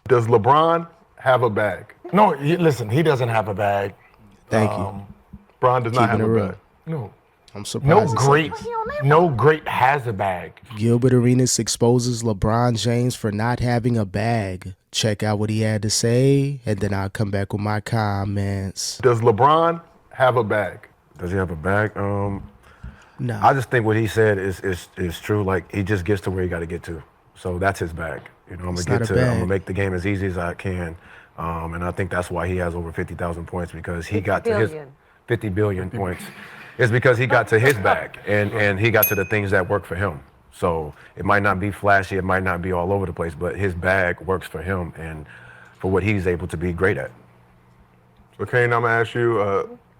Does LeBron have a bag? No, listen, he doesn't have a bag. Thank you. LeBron does not Keeping have it a real. bag. No. I'm surprised. No great has a bag. Gilbert Arenas exposes LeBron James for not having a bag. Check out what he had to say, and then I'll come back with my comments. Does LeBron have a bag? Does he have a bag? No. I just think what he said is true. Like, he just gets to where he got to get to. So that's his bag. You know, I'm gonna make the game as easy as I can, and I think that's why he has over 50,000 points, because he got to his 50 billion points. It's because he got to his bag and he got to the things that work for him. So it might not be flashy, it might not be all over the place, but his bag works for him and for what he's able to be great at. So Kane, I'm gonna ask you,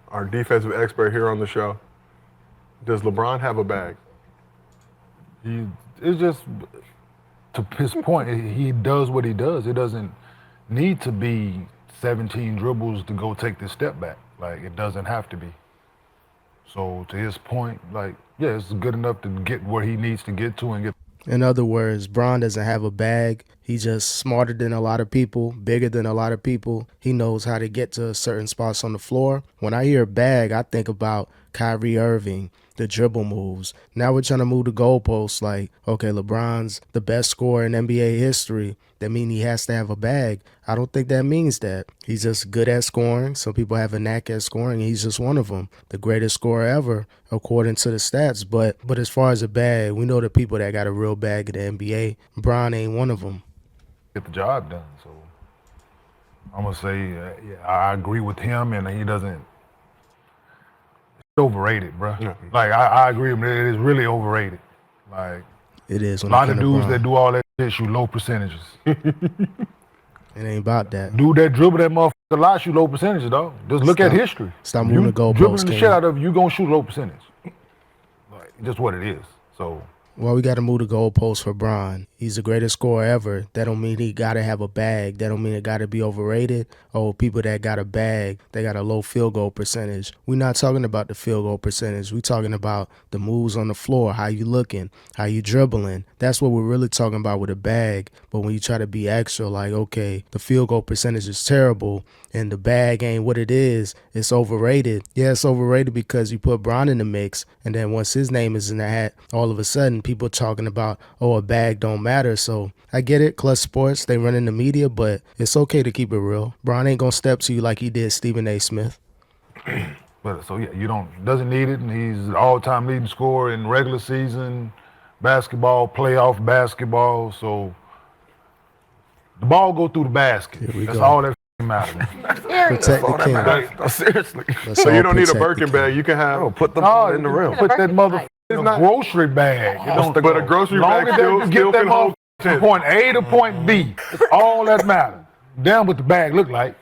our defensive expert here on the show, does LeBron have a bag? It's just, to his point, he does what he does. It doesn't need to be 17 dribbles to go take this step back. Like, it doesn't have to be. So to his point, like, yeah, it's good enough to get where he needs to get to and get. In other words, Bron doesn't have a bag. He's just smarter than a lot of people, bigger than a lot of people. He knows how to get to certain spots on the floor. When I hear bag, I think about Kyrie Irving, the dribble moves. Now we're trying to move the goalposts like, okay, LeBron's the best scorer in NBA history. That means he has to have a bag. I don't think that means that. He's just good at scoring. Some people have a knack at scoring, and he's just one of them. The greatest scorer ever, according to the stats. But as far as a bag, we know the people that got a real bag in the NBA. Bron ain't one of them. Get the job done. So I'm gonna say, yeah, I agree with him, and he doesn't. It's overrated, bro. Yeah. Like I agree with him. It is really overrated. Like it is. A lot of dudes that do all that shit shoot low percentages. It ain't about that. Dude that dribble that motherfucker a lot shoot low percentages, though. Just look at history. Stop moving the goalposts. Dribbling the shit out of you, gonna shoot low percentage. Like, just what it is. So. Well, we got to move the goalposts for Bron. He's the greatest scorer ever. That don't mean he got to have a bag. That don't mean it got to be overrated. Oh, people that got a bag, they got a low field goal percentage. We're not talking about the field goal percentage. We're talking about the moves on the floor, how you looking, how you dribbling. That's what we're really talking about with a bag. But when you try to be extra, like, okay, the field goal percentage is terrible and the bag ain't what it is, it's overrated. Yeah, it's overrated because you put Bron in the mix, and then once his name is in the hat, all of a sudden people talking about, oh, a bag don't matter. So I get it, Clutch Sports, they run in the media, but it's okay to keep it real. Bron ain't gonna step to you like he did Stephen A. Smith. But so yeah, doesn't need it, and he's an all-time leading scorer in regular season basketball, playoff basketball. So the ball go through the basket. That's all that matters. Protect the king. Seriously. So you don't need a Birkin bag. You can have put the ball in the rim. Put that motherfucker in a grocery bag. But a grocery bag still can hold from point A to point B. It's all that matters. Damn what the bag look like.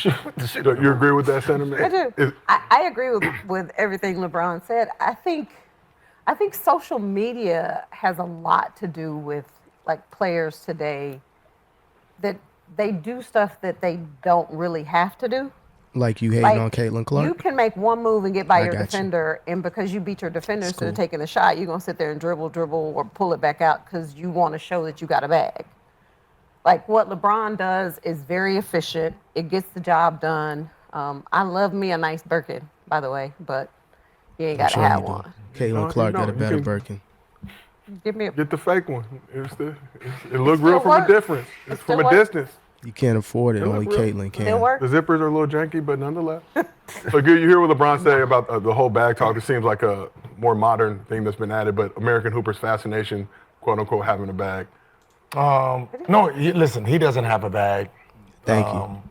You agree with that sentiment? I do. I agree with everything LeBron said. I think social media has a lot to do with like players today that they do stuff that they don't really have to do. Like you hating on Caitlin Clark? You can make one move and get by your defender, and because you beat your defender instead of taking a shot, you're going to sit there and dribble, or pull it back out because you want to show that you got a bag. Like what LeBron does is very efficient. It gets the job done. I love me a nice Birkin, by the way, but you ain't got to have one. Caitlin Clark got a better Birkin. Get the fake one. It look real from a difference. It's from a distance. You can't afford it. Only Caitlin can. Still work. The zippers are a little janky, but nonetheless. So you hear what LeBron say about the whole bag talk. It seems like a more modern thing that's been added, but American Hooper's fascination, quote unquote, having a bag. No, listen, he doesn't have a bag. Thank you.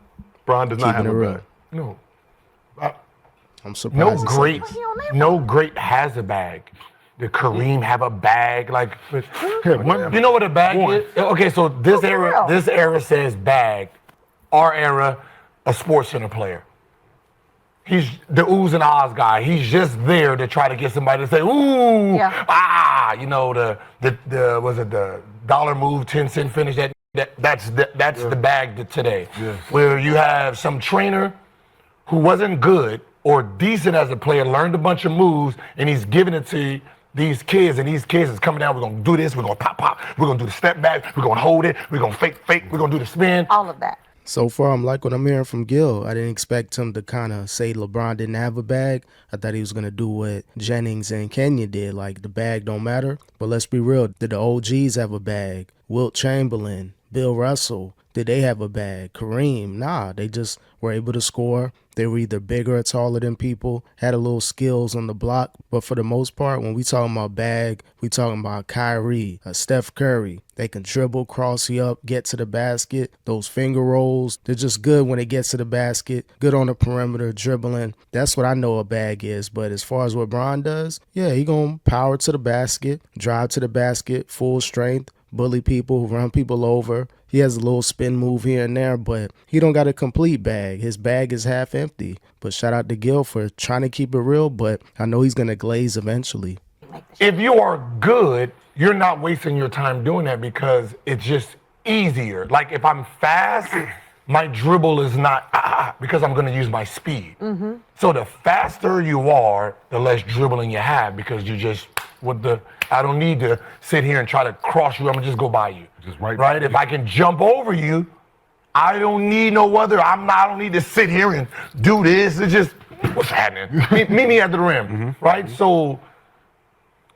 Bron does not have a bag. No. I'm surprised. No great has a bag. Did Kareem have a bag? Like, you know what a bag is? Okay, so this era says bag. Our era, a sports center player. He's the oohs and ahs guy. He's just there to try to get somebody to say, ooh, you know, the dollar move, 10-cent finish. That's the bag today. Yes. Where you have some trainer who wasn't good or decent as a player, learned a bunch of moves, and he's giving it to you these kids, and these kids is coming down. We're gonna do this. We're gonna pop. We're gonna do the step back. We're gonna hold it. We're gonna fake. We're gonna do the spin. All of that. So far, I'm like what I'm hearing from Gil. I didn't expect him to kind of say LeBron didn't have a bag. I thought he was going to do what Jennings and Kenya did, like the bag don't matter. But let's be real. Did the OGs have a bag? Wilt Chamberlain, Bill Russell, did they have a bag? Kareem? Nah, they just were able to score. They were either bigger or taller than people, had a little skills on the block. But for the most part, when we talking about bag, we talking about Kyrie, Steph Curry. They can dribble, cross you up, get to the basket. Those finger rolls, they're just good when it gets to the basket. Good on the perimeter, dribbling. That's what I know a bag is. But as far as what Bron does, yeah, he gonna power to the basket, drive to the basket, full strength, bully people, run people over. He has a little spin move here and there, but he don't got a complete bag. His bag is half empty. But shout out to Gil for trying to keep it real, but I know he's going to glaze eventually. If you are good, you're not wasting your time doing that because it's just easier. Like if I'm fast, my dribble is not because I'm going to use my speed. Mm-hmm. So the faster you are, the less dribbling you have because you just I don't need to sit here and try to cross you. I'm gonna just go by you. Just right. If I can jump over you, I don't need no other. I don't need to sit here and do this. It's just what's happening. meet me at the rim, right? So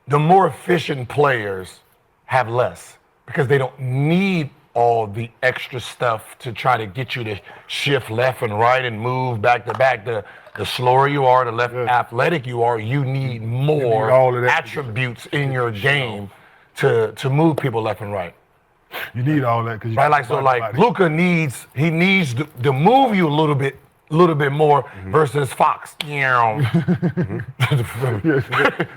the more efficient players have less because they don't need all the extra stuff to try to get you to shift left and right and move back to back. The slower you are, the less athletic you are, you need more attributes in your game to move people left and right. You need all that because right, like Luka needs to move you a little bit more versus Fox.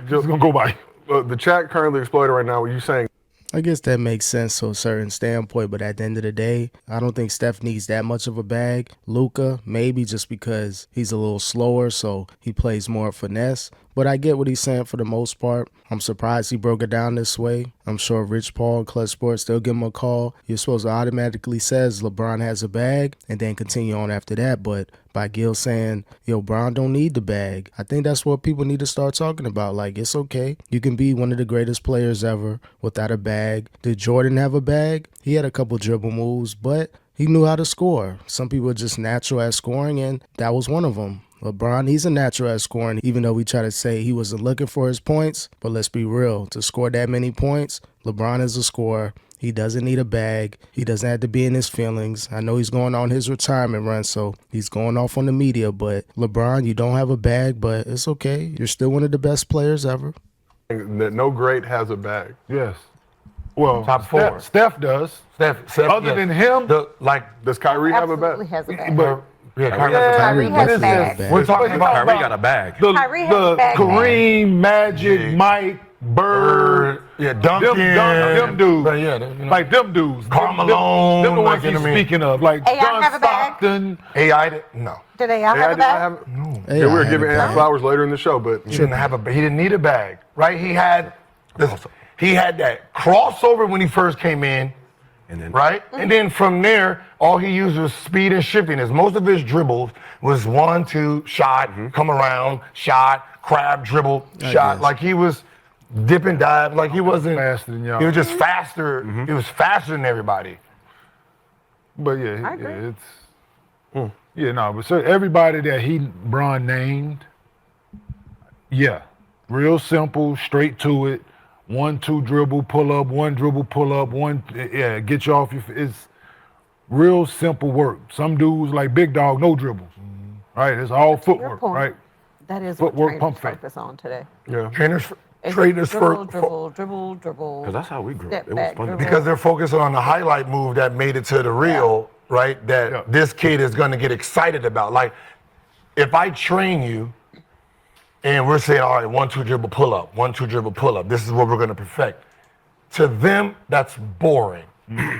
Just gonna go by. The chat currently exploited right now. What you saying? I guess that makes sense to a certain standpoint, but at the end of the day, I don't think Steph needs that much of a bag. Luka, maybe just because he's a little slower, so he plays more finesse. But I get what he's saying for the most part. I'm surprised he broke it down this way. I'm sure Rich Paul, Clutch Sports, they'll give him a call. You're supposed to automatically says LeBron has a bag and then continue on after that. But by Gil saying, yo, Bron don't need the bag, I think that's what people need to start talking about. Like, it's okay. You can be one of the greatest players ever without a bag. Did Jordan have a bag? He had a couple dribble moves, but he knew how to score. Some people are just natural at scoring, and that was one of them. LeBron, he's a natural at scoring, even though we try to say he wasn't looking for his points. But let's be real. To score that many points, LeBron is a scorer. He doesn't need a bag. He doesn't have to be in his feelings. I know he's going on his retirement run, so he's going off on the media. But LeBron, you don't have a bag, but it's okay. You're still one of the best players ever. That no great has a bag. Yes. Well, top four. Steph does. Steph Other than him, does Kyrie have a bag? Absolutely has a bag. but Kyrie has a bag. We're talking about Kyrie got a bag. Kyrie has a bag. Kareem, Magic, Mike, Bird, Duncan, them dudes. Like them dudes. Carlisle, them the ones like, he's you know what I mean? speaking of. Like AI John have a bag? Stockton. AI, no. Did they all have a bag? Hey, Yeah, we were I giving had a Ant bag. flowers later in the show, but He didn't need a bag, right? He had that crossover when he first came in, And then right? And then from there, all he used was speed and shiftiness. Most of his dribbles was 1, 2, shot, come around, shot, crab, dribble, shot. guess. Like he was dip and dive. Like he wasn't faster than y'all. He was just faster. He was faster than everybody. But yeah, I agree. But so everybody that Bron named, real simple, straight to it. 1, 2 dribble, pull up, 1 dribble, pull up, 1, get you off your. It's real simple work. Some dudes like Big Dog, no dribbles, right? It's all footwork, point. right? That is Footwork, what pump trainers fake. focus on today. yeah. Trainers It's for dribble. because that's how we grew Step up. It was back, fun. dribble. because they're focusing on the highlight move that made it to the reel, right? That this kid is going to get excited about. Like, if I train you and we're saying, all right, 1, 2 dribble, pull up, 1, 2 dribble, pull up. This is what we're going to perfect. To them, that's boring.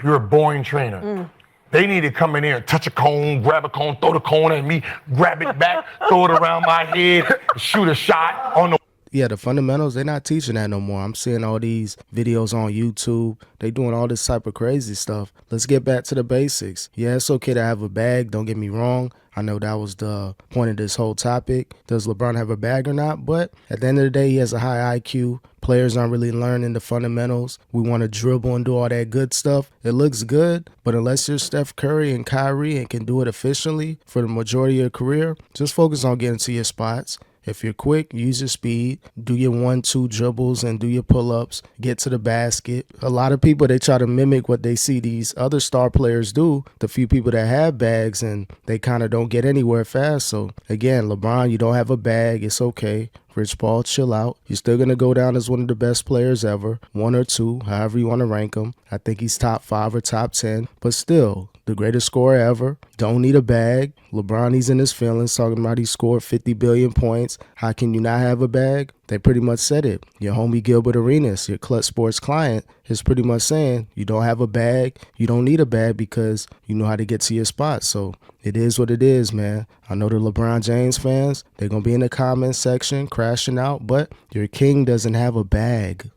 You're a boring trainer. They need to come in here and touch a cone, grab a cone, throw the cone at me, grab it back, throw it around my head, shoot a shot on the Yeah, the fundamentals, they're not teaching that no more. I'm seeing all these videos on YouTube. They doing all this type of crazy stuff. Let's get back to the basics. Yeah, it's okay to have a bag. Don't get me wrong. I know that was the point of this whole topic. Does LeBron have a bag or not? But at the end of the day, he has a high IQ. Players aren't really learning the fundamentals. We want to dribble and do all that good stuff. It looks good, but unless you're Steph Curry and Kyrie and can do it efficiently for the majority of your career, just focus on getting to your spots. If you're quick, use your speed, do your 1-2 dribbles and do your pull-ups, get to the basket. A lot of people, they try to mimic what they see these other star players do, the few people that have bags, and they kind of don't get anywhere fast. So again, LeBron, you don't have a bag. It's okay. Rich Paul, chill out. You're still going to go down as one of the best players ever, 1 or 2, however you want to rank him. I think he's top 5 or top 10, but still, the greatest scorer ever. Don't need a bag. LeBron, he's in his feelings, talking about he scored 50 billion points. How can you not have a bag? They pretty much said it. Your homie Gilbert Arenas, your Clutch Sports client, is pretty much saying you don't have a bag. You don't need a bag because you know how to get to your spot. So it is what it is, man. I know the LeBron James fans, they're going to be in the comments section crashing out, but your king doesn't have a bag.